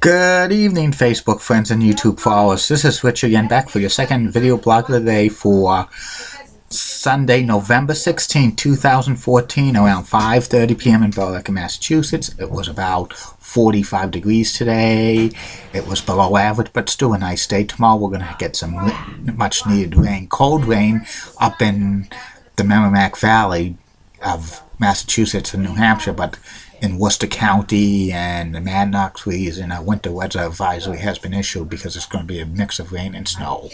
Good evening, Facebook friends and YouTube followers. This is Rich again, back for your second video blog of the day for Sunday, November 16, 2014, around 5:30 p.m. in Berwick, Massachusetts. It was about 45 degrees today. It was below average, but still a nice day. Tomorrow we're going to get some much-needed rain, cold rain, up in the Merrimack Valley of Massachusetts and New Hampshire, but in Worcester County and the Madnock region, a winter weather advisory has been issued because it's going to be a mix of rain and snow.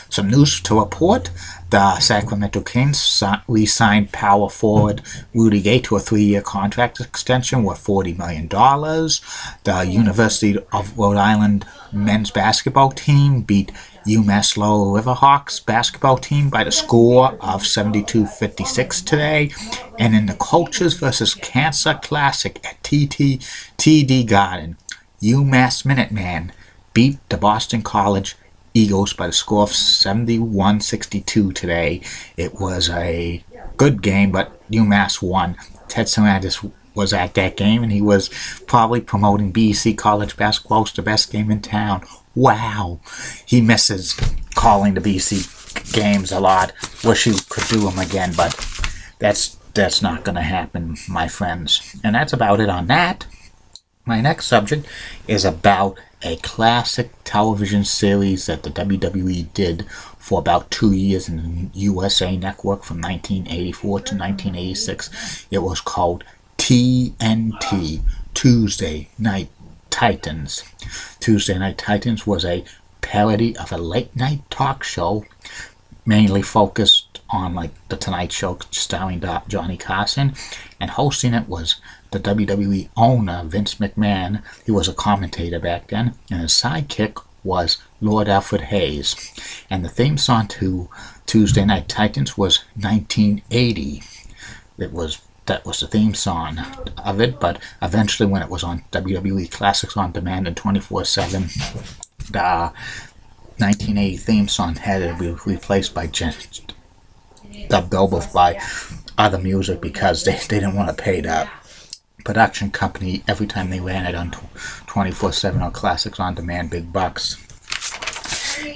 Some news to report. The Sacramento Kings re-signed power forward Rudy Gay to a 3-year contract extension worth $40 million. The University of Rhode Island men's basketball team beat UMass Lowell Riverhawks basketball team by the score of 72-56 today. And in the Coaches versus Cancer Classic at TD Garden, UMass Minuteman beat the Boston College Eagles by the score of 71-62 today. It was a good game, but UMass won. Ted Sarandis was at that game, and he was probably promoting BC college basketball as the best game in town. Wow. He misses calling the BC games a lot. Wish he could do them again, but that's not going to happen, my friends. And that's about it on that. My next subject is about a classic television series that the WWE did for about 2 years in the USA Network from 1984 to 1986. It was called TNT, Tuesday Night Titans. Tuesday Night Titans was a parody of a late-night talk show, mainly focused on like The Tonight Show, starring Johnny Carson, and hosting it was the WWE owner, Vince McMahon. He was a commentator back then, and his sidekick was Lord Alfred Hayes. And the theme song to Tuesday Night Titans was 1980. That was the theme song of it, but eventually when it was on WWE Classics on Demand and 24/7, the 1980 theme song had to be replaced by dubbed over by other music because they didn't want to pay the production company every time they ran it on 24/7 or Classics on Demand big bucks.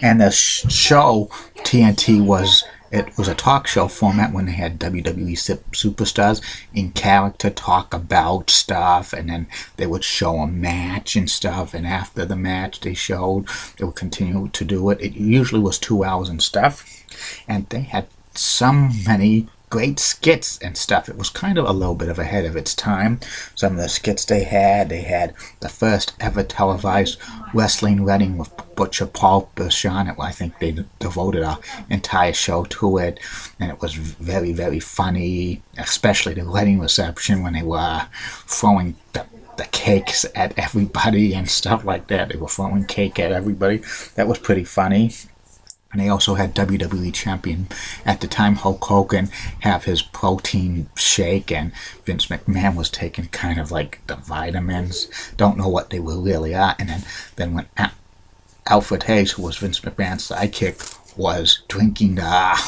And the show TNT was a talk show format when they had WWE superstars in character talk about stuff, and then they would show a match and stuff, and after the match they would continue to do it. It usually was 2 hours and stuff, and they had so many great skits and stuff. It was kind of a little bit of ahead of its time. Some of the skits they had the first ever televised wrestling wedding with Butcher Paul Buchan. I think they devoted an entire show to it, and it was very, very funny, especially the wedding reception when they were throwing the cakes at everybody and stuff like that. They were throwing cake at everybody. That was pretty funny. And they also had WWE champion at the time, Hulk Hogan, have his protein shake, and Vince McMahon was taking kind of like the vitamins. Don't know what they really are. And then when Alfred Hayes, who was Vince McMahon's sidekick, was drinking the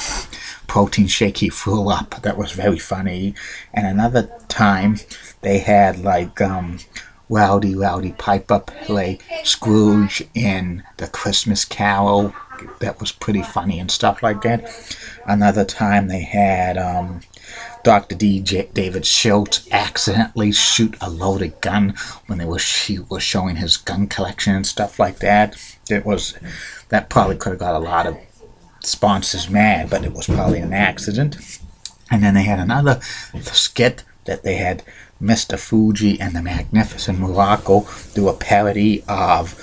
protein shake, he threw up. That was very funny. And another time, they had like Rowdy Piper play Scrooge in The Christmas Carol. That was pretty funny and stuff like that. Another time they had Dr. David Schultz accidentally shoot a loaded gun when he was showing his gun collection and stuff like that. That probably could have got a lot of sponsors mad, but it was probably an accident. And then they had another skit that they had Mr. Fuji and the Magnificent Morocco do a parody of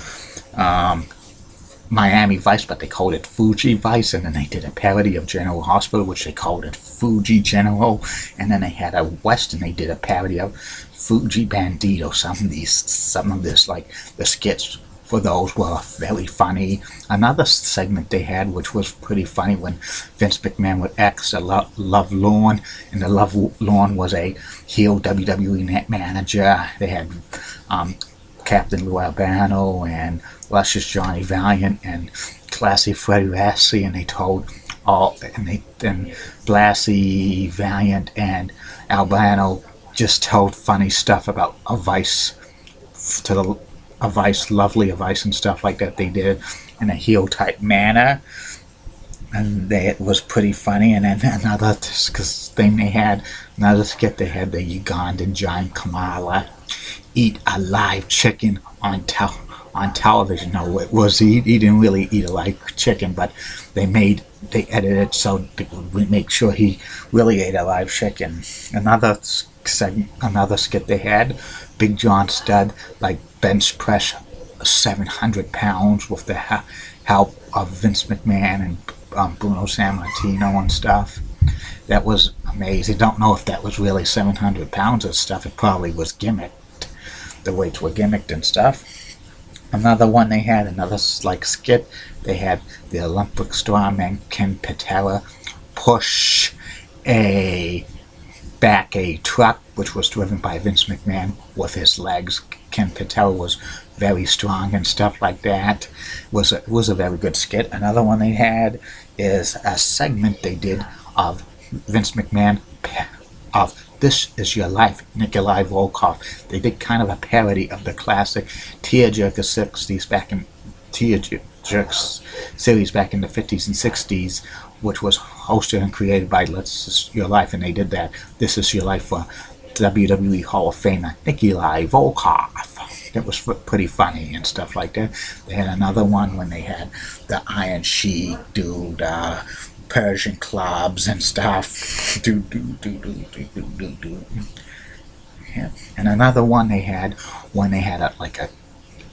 Miami Vice, but they called it Fuji Vice, and then they did a parody of General Hospital, which they called it Fuji General, and then they had a Western, they did a parody of Fuji Bandito. Some of this, like the skits for those were very funny. Another segment they had, which was pretty funny, when Vince McMahon would ex a Love Lorne, and the Love Lorne was a heel WWE manager. They had Captain Lou Albano and Luscious Johnny Valiant and Classy Freddie Lassie, and then Blassie, Valiant, and Albano just told funny stuff about a Vice to the lovely advice and stuff like that they did in a heel type manner, and it was pretty funny. And then another thing they had, another skit, they had the Ugandan giant Kamala eat a live chicken on television. No, it was he didn't really eat a live chicken, but they edited it so they would make sure he really ate a live chicken. Another skit they had, Big John Studd like bench press 700 pounds with the help of Vince McMahon and Bruno Sammartino and stuff. That was amazing. Don't know if that was really 700 pounds of stuff. It probably was gimmicked. The weights were gimmicked and stuff. Another one they had, another like skit, they had the Olympic strongman Ken Patera push back a truck which was driven by Vince McMahon with his legs. Ken Patera was very strong and stuff like that. It was a very good skit. Another one they had is a segment they did of Vince McMahon of This Is Your Life, Nikolai Volkov. They did kind of a parody of the classic tearjerker 60s tearjerks series back in the 50s and 60s, which was hosted and created by This Is Your Life, and they did that This Is Your Life for WWE Hall of Famer Nikolai Volkov. It was pretty funny and stuff like that. They had another one when they had the Iron Sheik do the Persian clubs and stuff. Yeah. And another one they had when they had a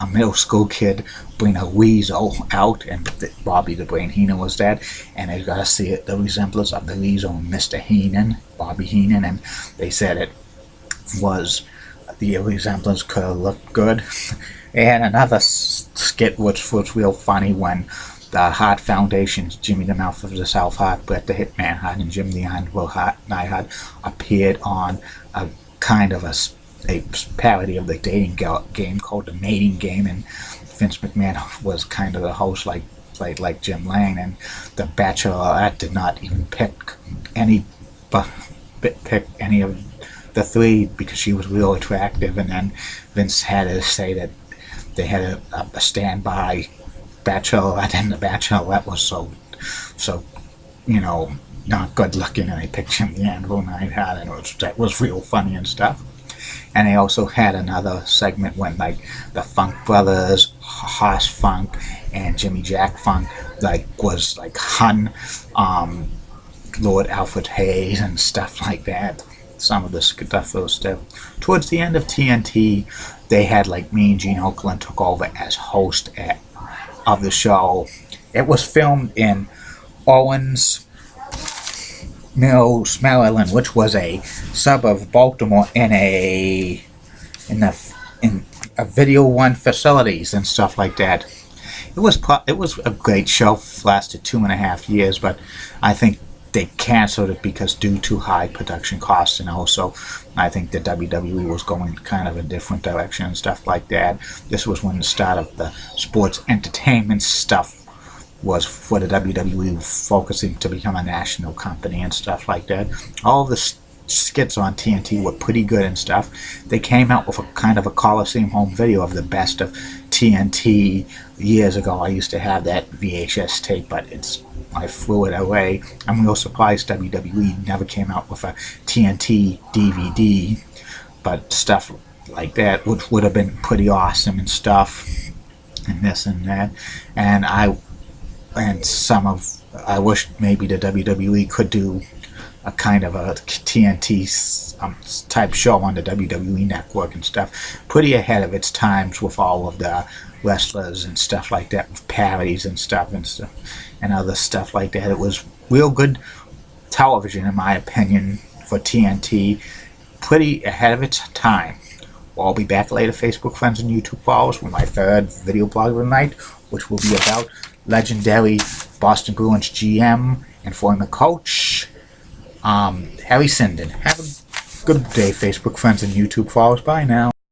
middle school kid bring a weasel out, and Bobby the Brain Heenan was that, and they got to see it, the resemblance of the weasel and Mr. Heenan, Bobby Heenan, and they said it was, the resemblance could have looked good. They had another skit which was real funny when the Hart Foundation's Jimmy the Mouth of the South Hart, Bret the Hitman Hart, and Jim the Anvil Neidhart appeared on a kind of a parody of the dating game called The Mating Game, and Vince McMahon was kind of the host, played like Jim Lang, and the Bachelorette did not even pick any of the three because she was real attractive, and then Vince had to say that they had a standby Bachelorette, and the Bachelorette was so not good looking, and they picked Jim the Anvil Neidhart, and that was real funny and stuff. And they also had another segment when the Funk Brothers, Hoss Funk, and Jimmy Jack Funk was Hun, Lord Alfred Hayes, and stuff like that. Some of the stuff was still. Towards the end of TNT, they had Mean Gene Okerlund took over as host of the show. It was filmed in Owens Mills, Maryland, which was a suburb of Baltimore, in a Video One facilities and stuff like that. It was a great show. Lasted 2.5 years, but I think they canceled it because due to high production costs, and also I think the WWE was going kind of a different direction and stuff like that. This was when the start of the sports entertainment stuff was for the WWE, focusing to become a national company and stuff like that. All the skits on TNT were pretty good and stuff. They came out with a kind of a Coliseum home video of the best of TNT years ago. I used to have that VHS tape, but I threw it away. I'm real surprised WWE never came out with a TNT DVD, but stuff like that, which would have been pretty awesome and stuff, and this and that. And I wish maybe the WWE could do a kind of a TNT type show on the WWE network and stuff. Pretty ahead of its times with all of the wrestlers and stuff like that, with parodies and stuff and other stuff like that. It was real good television, in my opinion, for TNT. Pretty ahead of its time. Well, I'll be back later, Facebook friends and YouTube followers, with my third video blog of the night, which will be about legendary Boston Bruins GM and former coach, Harry Sinden. Have a good day, Facebook friends and YouTube followers. Bye now.